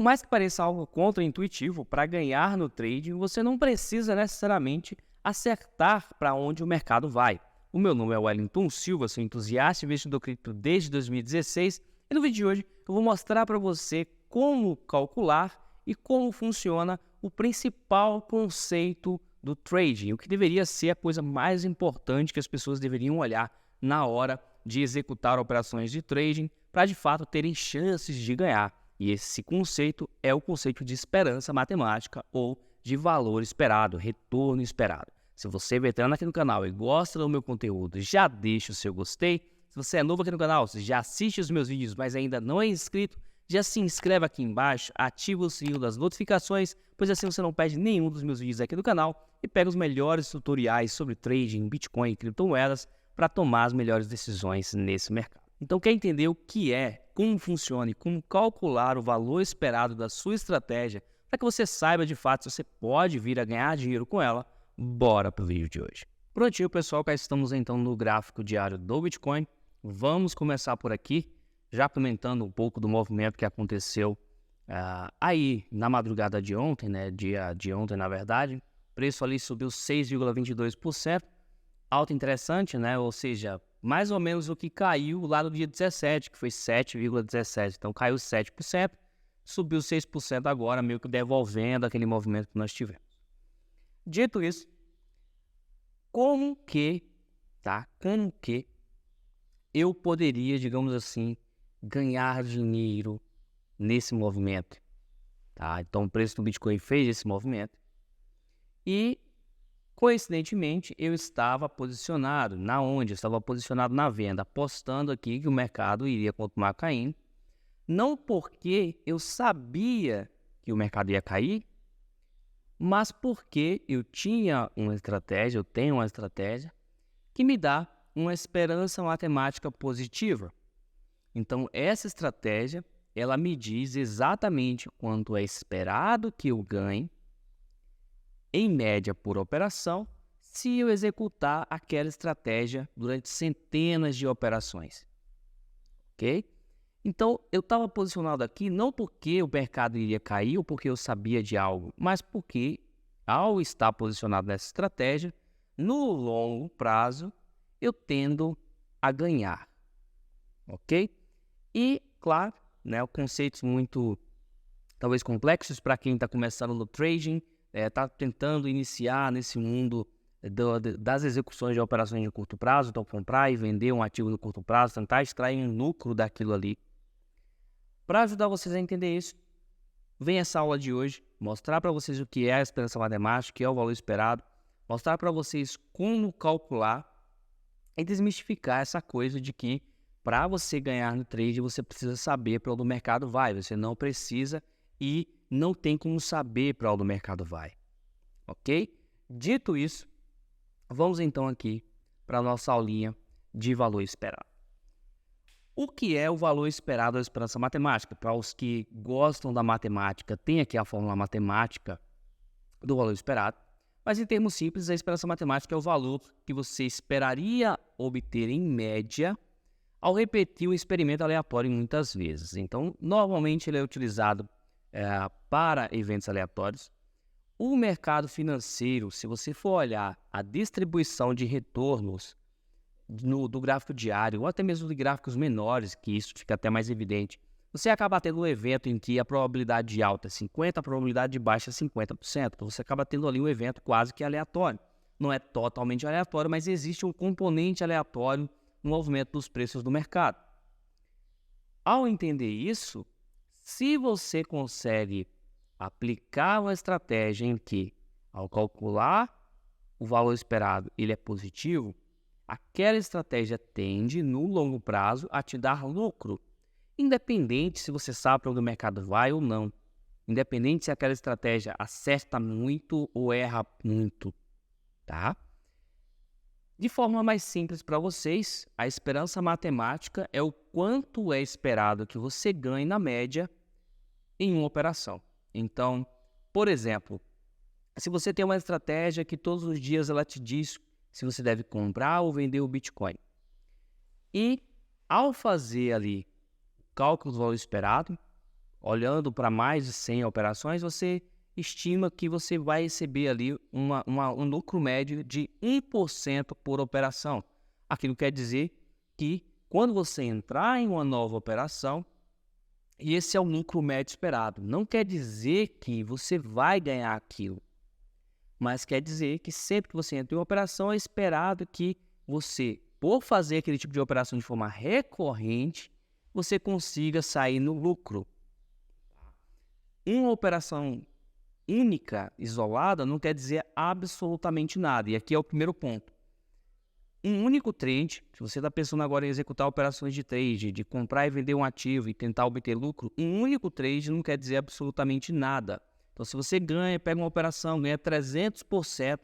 Por mais que pareça algo contraintuitivo, para ganhar no trading, você não precisa necessariamente acertar para onde o mercado vai. O meu nome é Wellington Silva, sou entusiasta e investidor cripto desde 2016 e no vídeo de hoje eu vou mostrar para você como calcular e como funciona o principal conceito do trading, o que deveria ser a coisa mais importante que as pessoas deveriam olhar na hora de executar operações de trading para de fato terem chances de ganhar. E esse conceito é o conceito de esperança matemática ou de valor esperado, retorno esperado. Se você é veterano aqui no canal e gosta do meu conteúdo, já deixa o seu gostei. Se você é novo aqui no canal, você já assiste os meus vídeos, mas ainda não é inscrito, já se inscreve aqui embaixo, ativa o sininho das notificações, pois assim você não perde nenhum dos meus vídeos aqui do canal e pega os melhores tutoriais sobre trading, Bitcoin e criptomoedas para tomar as melhores decisões nesse mercado. Então, quer entender o que é, como funciona e como calcular o valor esperado da sua estratégia para que você saiba de fato se você pode vir a ganhar dinheiro com ela? Bora para o vídeo de hoje. Prontinho, pessoal, cá estamos então no gráfico diário do Bitcoin. Vamos começar por aqui, já comentando um pouco do movimento que aconteceu aí na madrugada de ontem, né? Dia de ontem, na verdade. O preço ali subiu 6,22%. Alta interessante, né? Ou seja, mais ou menos o que caiu lá no dia 17, que foi 7,17. Então, caiu 7%, subiu 6% agora, meio que devolvendo aquele movimento que nós tivemos. Dito isso, como que eu poderia, digamos assim, ganhar dinheiro nesse movimento? Tá? Então, o preço do Bitcoin fez esse movimento e coincidentemente, eu estava posicionado na onde? Eu estava posicionado na venda, apostando aqui que o mercado iria continuar caindo. Não porque eu sabia que o mercado ia cair, mas porque eu tenho uma estratégia que me dá uma esperança matemática positiva. Então, essa estratégia, ela me diz exatamente quanto é esperado que eu ganhe em média por operação, se eu executar aquela estratégia durante centenas de operações, ok? Então, eu estava posicionado aqui não porque o mercado iria cair ou porque eu sabia de algo, mas porque, ao estar posicionado nessa estratégia, no longo prazo, eu tendo a ganhar, ok? E, claro, né, conceitos muito, talvez, complexos para quem está começando no trading, está tentando iniciar nesse mundo das execuções de operações de curto prazo, então comprar e vender um ativo no curto prazo, tentar extrair um lucro daquilo ali. Para ajudar vocês a entender isso, vem essa aula de hoje, mostrar para vocês o que é a esperança matemática, o que é o valor esperado, mostrar para vocês como calcular e desmistificar essa coisa de que para você ganhar no trade, você precisa saber para onde o mercado vai, você não precisa e não tem como saber para onde o mercado vai, ok? Dito isso, vamos então aqui para a nossa aulinha de valor esperado. O que é o valor esperado da esperança matemática? Para os que gostam da matemática, tem aqui a fórmula matemática do valor esperado, mas em termos simples, a esperança matemática é o valor que você esperaria obter em média ao repetir um experimento aleatório muitas vezes. Então, normalmente ele é utilizado para eventos aleatórios. O mercado financeiro, se você for olhar a distribuição de retornos do gráfico diário, ou até mesmo de gráficos menores, que isso fica até mais evidente, você acaba tendo um evento em que a probabilidade de alta é 50%, a probabilidade de baixa é 50%. Então, você acaba tendo ali um evento quase que aleatório. Não é totalmente aleatório, mas existe um componente aleatório no movimento dos preços do mercado. Ao entender isso, se você consegue aplicar uma estratégia em que, ao calcular o valor esperado, ele é positivo, aquela estratégia tende, no longo prazo, a te dar lucro, independente se você sabe para onde o mercado vai ou não, independente se aquela estratégia acerta muito ou erra muito, tá? De forma mais simples para vocês, a esperança matemática é o quanto é esperado que você ganhe na média em uma operação. Então, por exemplo, se você tem uma estratégia que todos os dias ela te diz se você deve comprar ou vender o Bitcoin, e ao fazer ali o cálculo do valor esperado, olhando para mais de 100 operações, você estima que você vai receber ali um lucro médio de 1% por operação. Aquilo quer dizer que quando você entrar em uma nova operação, esse é o lucro médio esperado. Não quer dizer que você vai ganhar aquilo, mas quer dizer que sempre que você entra em uma operação, é esperado que você, por fazer aquele tipo de operação de forma recorrente, você consiga sair no lucro. Uma operação única, isolada, não quer dizer absolutamente nada. E aqui é o primeiro ponto. Um único trade, se você está pensando agora em executar operações de trade, de comprar e vender um ativo e tentar obter lucro, um único trade não quer dizer absolutamente nada. Então, se você pega uma operação, ganha 300%,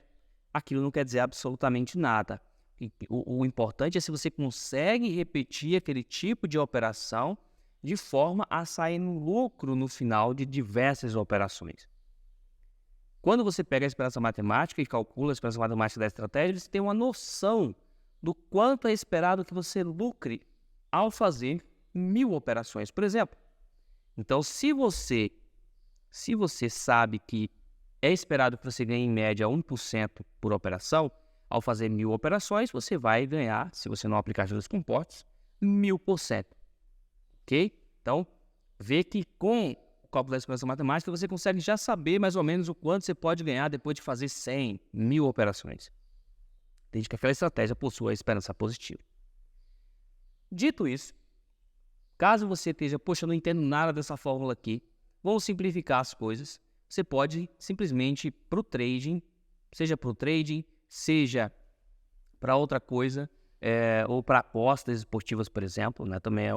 aquilo não quer dizer absolutamente nada. O importante é se você consegue repetir aquele tipo de operação de forma a sair no lucro no final de diversas operações. Quando você pega a expressão matemática e calcula a expressão matemática da estratégia, você tem uma noção do quanto é esperado que você lucre ao fazer 1000 operações, por exemplo. Então, se você sabe que é esperado que você ganhe em média 1% por operação, ao fazer 1000 operações, você vai ganhar, se você não aplicar juros compostos, 1000%. Ok? Então, vê que com o cálculo da expressão matemática, você consegue já saber mais ou menos o quanto você pode ganhar depois de fazer 100, 1000 operações. Desde que aquela estratégia possua a esperança positiva. Dito isso, caso você esteja, poxa, eu não entendo nada dessa fórmula aqui, vamos simplificar as coisas. Você pode simplesmente para o trading, seja para outra coisa, ou para apostas esportivas, por exemplo, né? Também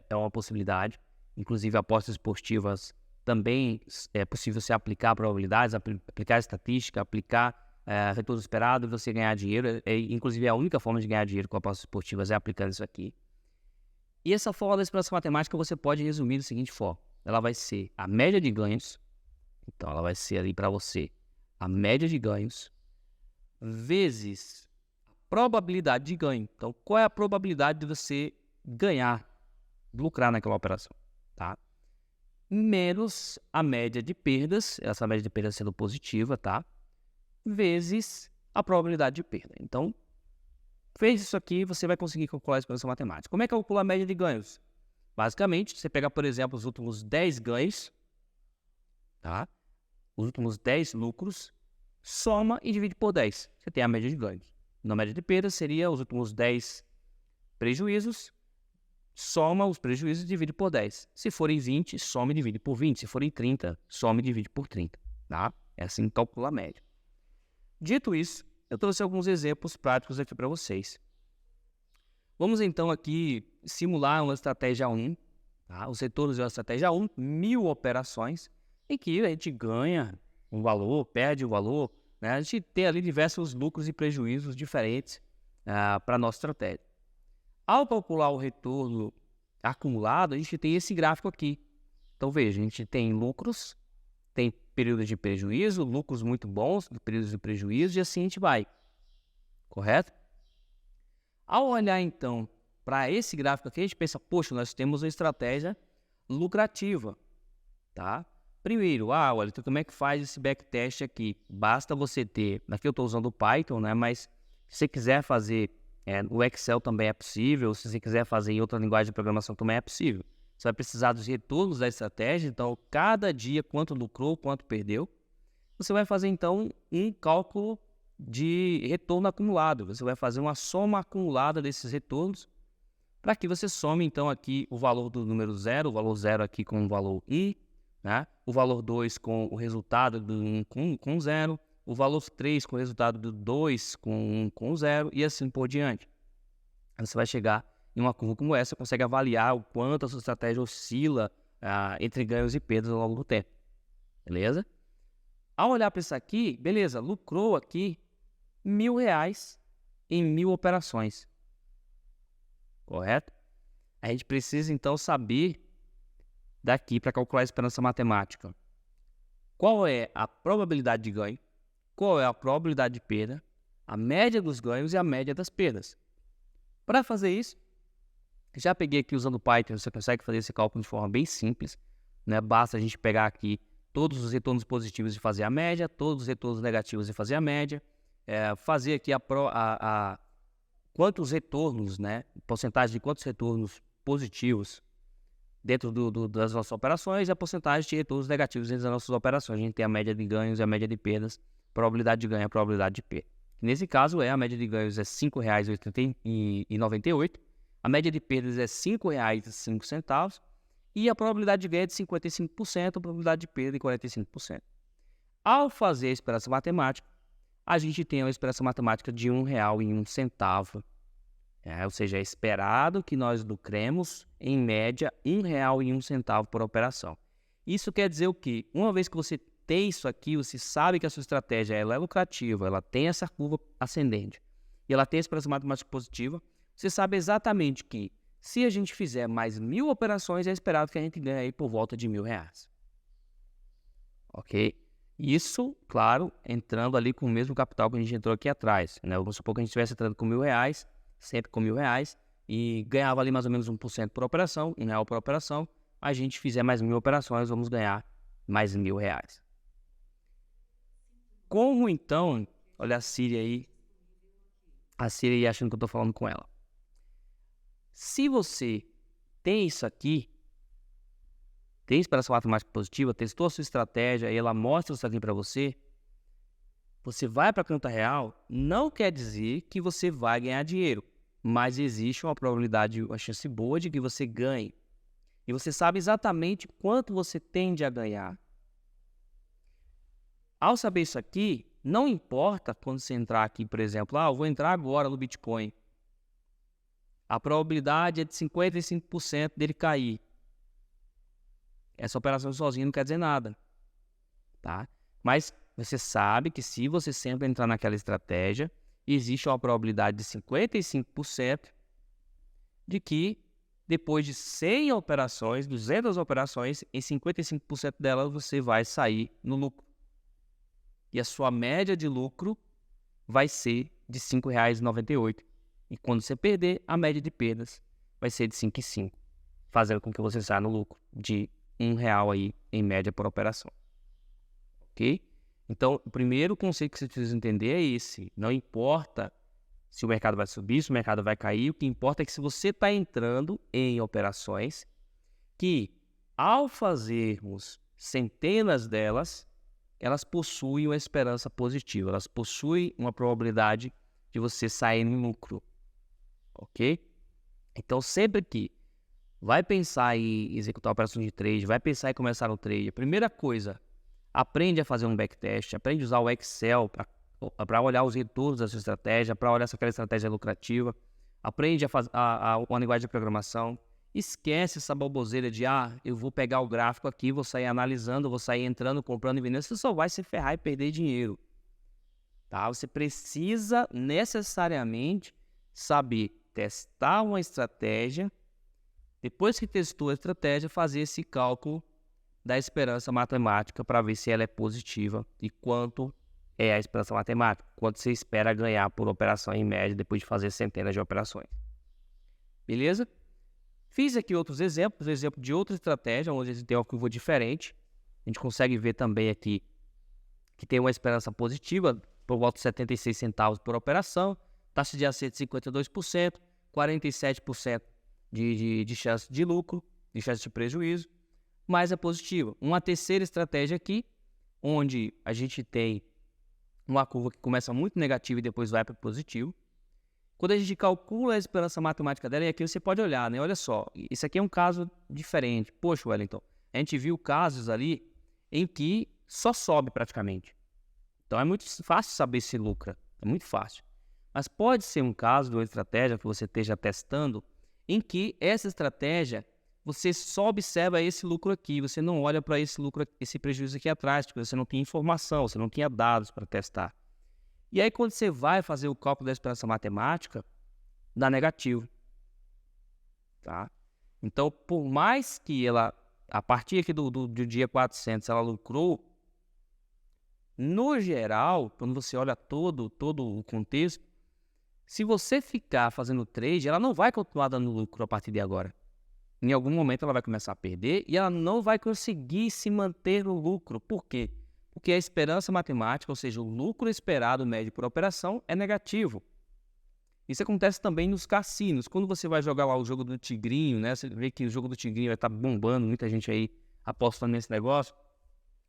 é uma possibilidade. Inclusive, apostas esportivas também é possível você aplicar probabilidades, aplicar estatística, aplicar retorno esperado e você ganhar dinheiro. Inclusive, a única forma de ganhar dinheiro com apostas esportivas é aplicando isso aqui. E essa fórmula da expressão matemática você pode resumir da seguinte forma. Ela vai ser a média de ganhos. Então, ela vai ser ali para você a média de ganhos vezes a probabilidade de ganho. Então, qual é a probabilidade de você ganhar, lucrar naquela operação? Tá? Menos a média de perdas, essa média de perdas sendo positiva, tá? Vezes a probabilidade de perda. Então, fez isso aqui, você vai conseguir calcular a expressão matemática. Como é que calcula a média de ganhos? Basicamente, você pega, por exemplo, os últimos 10 ganhos, tá? Os últimos 10 lucros, soma e divide por 10. Você tem a média de ganhos. Na média de perdas seria os últimos 10 prejuízos, soma os prejuízos e divide por 10. Se forem 20, soma e divide por 20. Se forem 30, soma e divide por 30. Tá? É assim que calcula a média. Dito isso, eu trouxe alguns exemplos práticos aqui para vocês. Vamos então aqui simular uma estratégia 1. Tá? Os retornos de uma estratégia 1, 1000 operações, em que a gente ganha um valor, perde o valor, né? A gente tem ali diversos lucros e prejuízos diferentes para a nossa estratégia. Ao calcular o retorno acumulado, a gente tem esse gráfico aqui. Então, veja, a gente tem lucros, tem períodos de prejuízo, lucros muito bons, períodos de prejuízo, e assim a gente vai. Correto? Ao olhar, então, para esse gráfico aqui, a gente pensa, poxa, nós temos uma estratégia lucrativa, tá? Primeiro, olha, então como é que faz esse backtest aqui? Basta você ter, aqui eu estou usando o Python, né? Mas se você quiser fazer o Excel também é possível, se você quiser fazer em outra linguagem de programação também é possível. Você vai precisar dos retornos da estratégia, então cada dia quanto lucrou, quanto perdeu. Você vai fazer então um cálculo de retorno acumulado. Você vai fazer uma soma acumulada desses retornos para que você some então aqui o valor do número 0, o valor 0 aqui com o valor 1, né? O valor 2 com o resultado do 1 com 0, o valor 3 com o resultado do 2 com 1 com 0 e assim por diante. Aí você vai chegar em uma curva como essa, consegue avaliar o quanto a sua estratégia oscila entre ganhos e perdas ao longo do tempo. Beleza? Ao olhar para isso aqui, beleza, lucrou aqui R$1.000 em 1000 operações. Correto? A gente precisa então saber daqui para calcular a esperança matemática. Qual é a probabilidade de ganho? Qual é a probabilidade de perda? A média dos ganhos e a média das perdas. Para fazer isso, já peguei aqui usando Python, você consegue fazer esse cálculo de forma bem simples. né? Basta a gente pegar aqui todos os retornos positivos e fazer a média, todos os retornos negativos e fazer a média, fazer aqui quantos retornos, né? Porcentagem de quantos retornos positivos dentro das nossas operações e a porcentagem de retornos negativos dentro das nossas operações. A gente tem a média de ganhos e a média de perdas, probabilidade de ganho e a probabilidade de perda. Nesse caso, a média de ganhos é R$ 5,98, a média de perdas é R$ 5,05 e a probabilidade de ganho é de 55%, a probabilidade de perda de 45%. Ao fazer a esperança matemática, a gente tem uma esperança matemática de R$ 1,01. Ou seja, é esperado que nós lucremos, em média, R$ 1,01 por operação. Isso quer dizer o quê? Uma vez que você tem isso aqui, você sabe que a sua estratégia ela é lucrativa, ela tem essa curva ascendente e ela tem a esperança matemática positiva, você sabe exatamente que se a gente fizer mais 1.000 operações, é esperado que a gente ganhe aí por volta de R$ 1.000. Ok? Isso, claro, entrando ali com o mesmo capital que a gente entrou aqui atrás, né? Vamos supor que a gente estivesse entrando com R$ 1.000, sempre com R$ 1.000, e ganhava ali mais ou menos 1% por operação, R$ 1 por operação. A gente fizer mais 1.000 operações, vamos ganhar mais R$ 1.000. Como então, olha a Siri aí achando que eu estou falando com ela. Se você tem isso aqui, tem esperança matemática positiva, testou a sua estratégia e ela mostra isso aqui para você, você vai para a conta real, não quer dizer que você vai ganhar dinheiro, mas existe uma probabilidade, uma chance boa de que você ganhe. E você sabe exatamente quanto você tende a ganhar. Ao saber isso aqui, não importa quando você entrar aqui, por exemplo, eu vou entrar agora no Bitcoin. A probabilidade é de 55% dele cair. Essa operação sozinha não quer dizer nada, tá? Mas você sabe que se você sempre entrar naquela estratégia, existe uma probabilidade de 55% de que depois de 100 operações, 200 operações, em 55% delas você vai sair no lucro. E a sua média de lucro vai ser de R$ 5,98. E quando você perder, a média de perdas vai ser de 5,5, fazendo com que você saia no lucro de R$ 1 aí, em média, por operação. Ok? Então, o primeiro conceito que você precisa entender é esse. Não importa se o mercado vai subir, se o mercado vai cair, o que importa é que se você está entrando em operações que, ao fazermos centenas delas, elas possuem uma esperança positiva, elas possuem uma probabilidade de você sair no lucro. Ok? Então, sempre que vai pensar em executar operações de trade, vai pensar em começar o trade, a primeira coisa, aprende a fazer um backtest, aprende a usar o Excel para olhar os retornos da sua estratégia, para olhar se aquela estratégia é lucrativa, aprende a fazer uma linguagem de programação, esquece essa baboseira de, eu vou pegar o gráfico aqui, vou sair analisando, vou sair entrando, comprando e vendendo, você só vai se ferrar e perder dinheiro. Tá? Você precisa necessariamente saber testar uma estratégia, depois que testou a estratégia, fazer esse cálculo da esperança matemática para ver se ela é positiva e quanto é a esperança matemática, quanto você espera ganhar por operação em média depois de fazer centenas de operações. Beleza? Fiz aqui outros exemplos, exemplo de outra estratégia, onde a gente tem uma curva diferente. A gente consegue ver também aqui que tem uma esperança positiva, por volta de 76 centavos por operação, taxa de acerto de 52%, 47% de chance de lucro, de chance de prejuízo, mas é positivo. Uma terceira estratégia aqui, onde a gente tem uma curva que começa muito negativa e depois vai para positivo. Quando a gente calcula a esperança matemática dela, e aqui você pode olhar, né? Olha só, isso aqui é um caso diferente. Poxa, Wellington, a gente viu casos ali em que só sobe praticamente. Então é muito fácil saber se lucra, é muito fácil. Mas pode ser um caso de uma estratégia que você esteja testando, em que essa estratégia, você só observa esse lucro aqui, você não olha para esse lucro, esse prejuízo aqui atrás, porque você não tem informação, você não tinha dados para testar. E aí, quando você vai fazer o cálculo da esperança matemática, dá negativo. Tá? Então, por mais que ela, a partir aqui do dia 400, ela lucrou, no geral, quando você olha todo o contexto, se você ficar fazendo trade, ela não vai continuar dando lucro a partir de agora. em algum momento ela vai começar a perder e ela não vai conseguir se manter no lucro. Por quê? Porque a esperança matemática, ou seja, o lucro esperado médio por operação, é negativo. Isso acontece também nos cassinos. Quando você vai jogar lá o jogo do Tigrinho, né? Você vê que o jogo do Tigrinho vai estar bombando, muita gente aí apostando nesse negócio.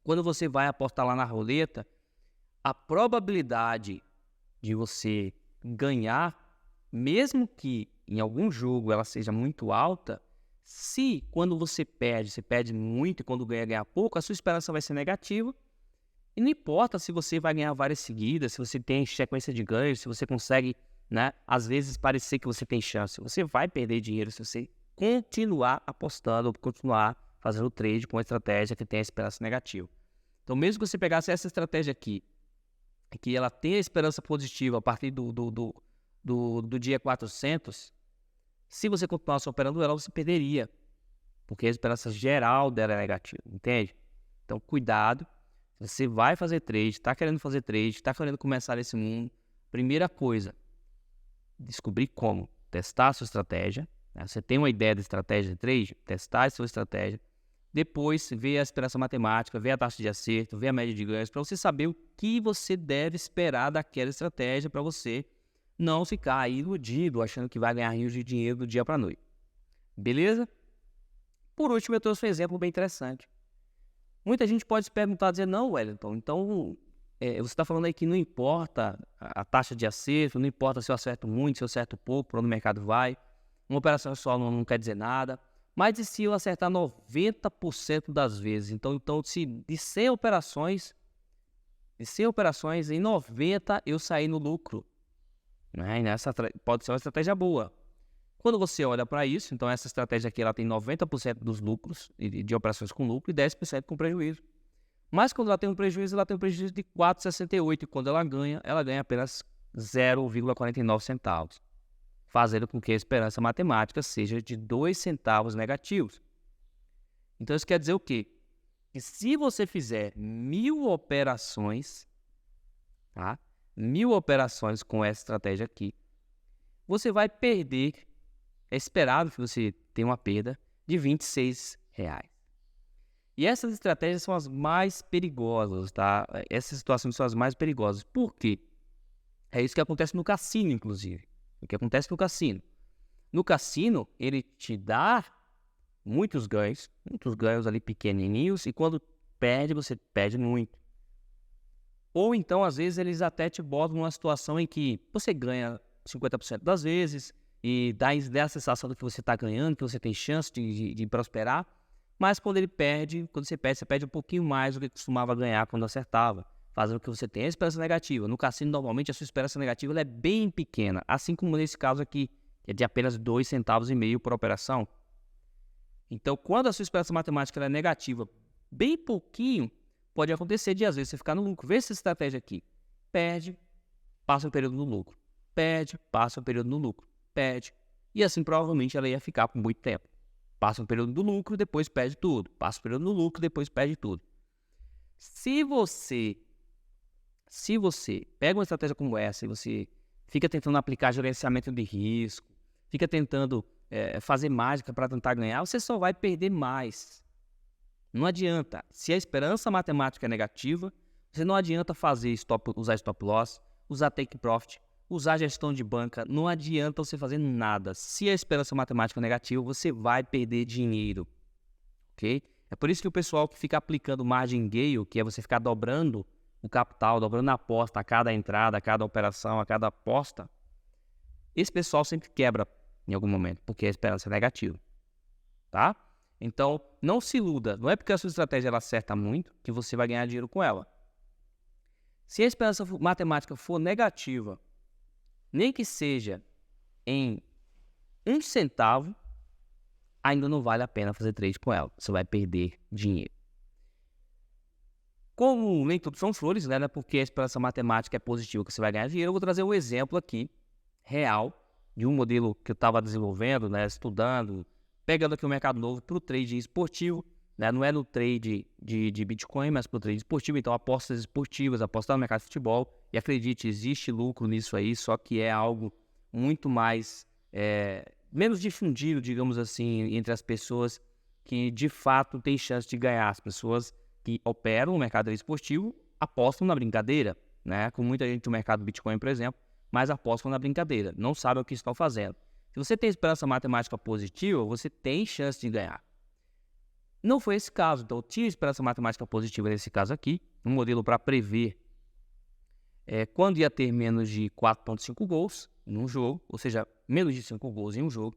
Quando você vai apostar lá na roleta, a probabilidade de você ganhar, mesmo que em algum jogo ela seja muito alta, se quando você perde muito e quando ganha pouco, a sua esperança vai ser negativa. E não importa se você vai ganhar várias seguidas, se você tem sequência de ganhos, se você consegue, né, às vezes parecer que você tem chance. Você vai perder dinheiro se você continuar apostando, continuar fazendo trade com uma estratégia que tem a esperança negativa. Então, mesmo que você pegasse essa estratégia aqui, que ela tem a esperança positiva a partir do dia 400, se você continuasse operando ela, você perderia, porque a esperança geral dela é negativa, entende? Então, cuidado. Você vai fazer trade, está querendo fazer trade, está querendo começar nesse mundo. Primeira coisa, descobrir como testar a sua estratégia. Né? Você tem uma ideia de estratégia de trade? Testar a sua estratégia. Depois, ver a esperança matemática, ver a taxa de acerto, ver a média de ganhos, para você saber o que você deve esperar daquela estratégia para você não ficar aí iludido, achando que vai ganhar rios de dinheiro do dia para a noite. Beleza? Por último, eu trouxe um exemplo bem interessante. Muita gente pode se perguntar, dizer, não, Wellington, então você está falando aí que não importa a taxa de acerto, não importa se eu acerto muito, se eu acerto pouco, para onde o mercado vai, uma operação só não quer dizer nada, mas e se eu acertar 90% das vezes? Então se de 100 operações, em 90 eu sair no lucro, né? E pode ser uma estratégia boa. Quando você olha para isso, então essa estratégia aqui ela tem 90% dos lucros, de operações com lucro, e 10% com prejuízo. Mas quando ela tem um prejuízo de 4,68, e quando ela ganha apenas 0,49 centavos, fazendo com que a esperança matemática seja de 2 centavos negativos. Então isso quer dizer o quê? Que se você fizer 1.000 operações, tá? 1.000 operações com essa estratégia aqui, você vai perder. É esperado que você tenha uma perda de R$26. E essas estratégias são as mais perigosas, tá? Essas situações são as mais perigosas. Por quê? É isso que acontece no cassino, inclusive. O que acontece no cassino? No cassino, ele te dá muitos ganhos ali pequenininhos, e quando perde, você perde muito. Ou então, às vezes, eles até te botam numa situação em que você ganha 50% das vezes, e dá a sensação de que você está ganhando, que você tem chance de prosperar, mas quando você perde um pouquinho mais do que costumava ganhar quando acertava, fazendo com que você tenha a esperança negativa. No cassino, normalmente, a sua esperança negativa ela é bem pequena, assim como nesse caso aqui, que é de apenas 2,5 centavos por operação. Então, quando a sua esperança matemática ela é negativa, bem pouquinho, pode acontecer de às vezes você ficar no lucro. Vê essa estratégia aqui. Perde, passa um período no lucro. Perde, passa um período no lucro. Perde. E assim provavelmente ela ia ficar por muito tempo. Passa um período do lucro, depois perde tudo. Passa um período no lucro, depois perde tudo. Se você pega uma estratégia como essa e você fica tentando aplicar gerenciamento de risco, fica tentando fazer mágica para tentar ganhar, você só vai perder mais. Não adianta. Se a esperança matemática é negativa, você não adianta usar stop loss, usar take profit, usar gestão de banca, não adianta você fazer nada. Se a esperança matemática é negativa, você vai perder dinheiro, ok? É por isso que o pessoal que fica aplicando margin gale, que é você ficar dobrando o capital, dobrando a aposta a cada entrada, a cada operação, a cada aposta, esse pessoal sempre quebra em algum momento, porque a esperança é negativa, tá? Então, não se iluda. Não é porque a sua estratégia ela acerta muito que você vai ganhar dinheiro com ela. Se a esperança matemática for negativa, nem que seja em 1 centavo, ainda não vale a pena fazer trade com ela. Você vai perder dinheiro. Como nem tudo são flores, né? Porque a esperança matemática é positiva que você vai ganhar dinheiro, eu vou trazer um exemplo aqui, real, de um modelo que eu estava desenvolvendo, né? Estudando, pegando aqui o mercado novo para o trade esportivo, né? Não é no trade de Bitcoin, mas para o trade esportivo. Então, apostas esportivas, apostar no mercado de futebol. E acredite, existe lucro nisso aí, só que é algo muito mais menos difundido, digamos assim, entre as pessoas que de fato têm chance de ganhar. As pessoas que operam no mercado esportivo apostam na brincadeira, né? Com muita gente no mercado Bitcoin, por exemplo, mas apostam na brincadeira, não sabem o que estão fazendo. Se você tem esperança matemática positiva, você tem chance de ganhar. Não foi esse caso, então eu tinha esperança matemática positiva nesse caso aqui, um modelo para prever quando ia ter menos de 4,5 gols num jogo, ou seja, menos de 5 gols em um jogo.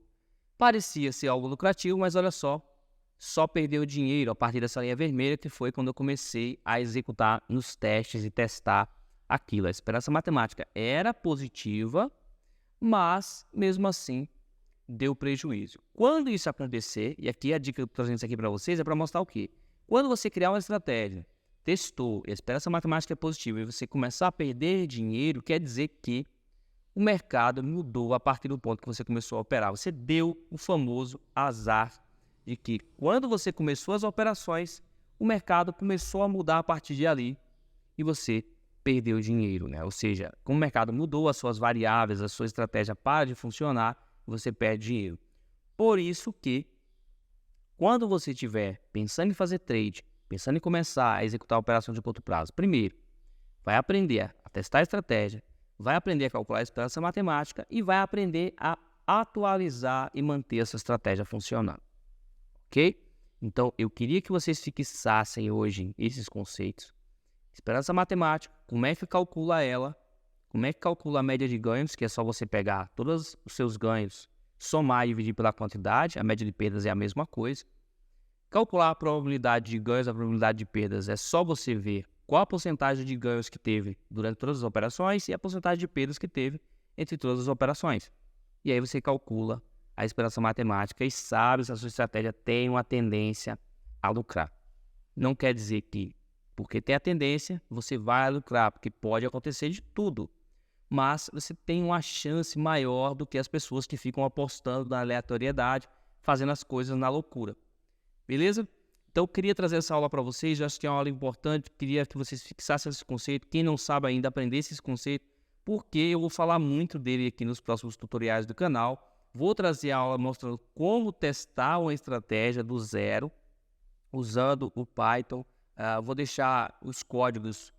Parecia ser algo lucrativo, mas olha só perdeu dinheiro a partir dessa linha vermelha, que foi quando eu comecei a executar nos testes e testar aquilo. A esperança matemática era positiva, mas mesmo assim deu prejuízo. Quando isso acontecer, e aqui a dica que eu estou trazendo isso aqui para vocês é para mostrar o quê? Quando você criar uma estratégia, testou, e a esperança matemática é positiva, e você começar a perder dinheiro, quer dizer que o mercado mudou a partir do ponto que você começou a operar. Você deu o famoso azar de que quando você começou as operações, o mercado começou a mudar a partir de ali e você perdeu dinheiro, né? Ou seja, como o mercado mudou as suas variáveis, a sua estratégia para de funcionar, você perde dinheiro. Por isso que, quando você estiver pensando em fazer trade, pensando em começar a executar a operação de curto prazo, primeiro, vai aprender a testar a estratégia, vai aprender a calcular a esperança matemática e vai aprender a atualizar e manter essa estratégia funcionando. Ok? Então, eu queria que vocês fixassem hoje esses conceitos. Esperança matemática, como é que calcula ela? Como é que calcula a média de ganhos, que é só você pegar todos os seus ganhos, somar e dividir pela quantidade, a média de perdas é a mesma coisa. Calcular a probabilidade de ganhos, a probabilidade de perdas, é só você ver qual a porcentagem de ganhos que teve durante todas as operações e a porcentagem de perdas que teve entre todas as operações. E aí você calcula a esperança matemática e sabe se a sua estratégia tem uma tendência a lucrar. Não quer dizer que, porque tem a tendência, você vai lucrar, porque pode acontecer de tudo. Mas você tem uma chance maior do que as pessoas que ficam apostando na aleatoriedade, fazendo as coisas na loucura. Beleza? Então, eu queria trazer essa aula para vocês, eu acho que é uma aula importante, queria que vocês fixassem esse conceito, quem não sabe ainda, aprendesse esse conceito, porque eu vou falar muito dele aqui nos próximos tutoriais do canal. Vou trazer a aula mostrando como testar uma estratégia do zero, usando o Python. Vou deixar os códigos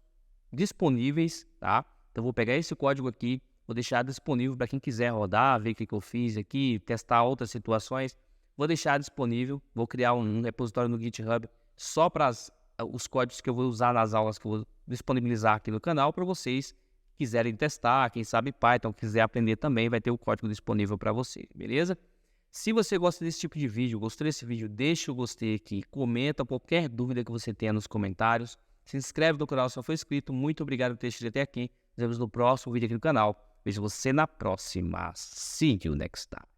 disponíveis, tá? Então, vou pegar esse código aqui, vou deixar disponível para quem quiser rodar, ver o que eu fiz aqui, testar outras situações. Vou deixar disponível, vou criar um repositório no GitHub só para os códigos que eu vou usar nas aulas que eu vou disponibilizar aqui no canal para vocês quiserem testar, quem sabe Python, quiser aprender também, vai ter o código disponível para vocês, beleza? Se você gosta desse tipo de vídeo, gostou desse vídeo, deixa o gostei aqui, comenta qualquer dúvida que você tenha nos comentários, se inscreve no canal se não for inscrito, muito obrigado por ter chegado até aqui, nos vemos no próximo vídeo aqui no canal, vejo você na próxima, see you next time.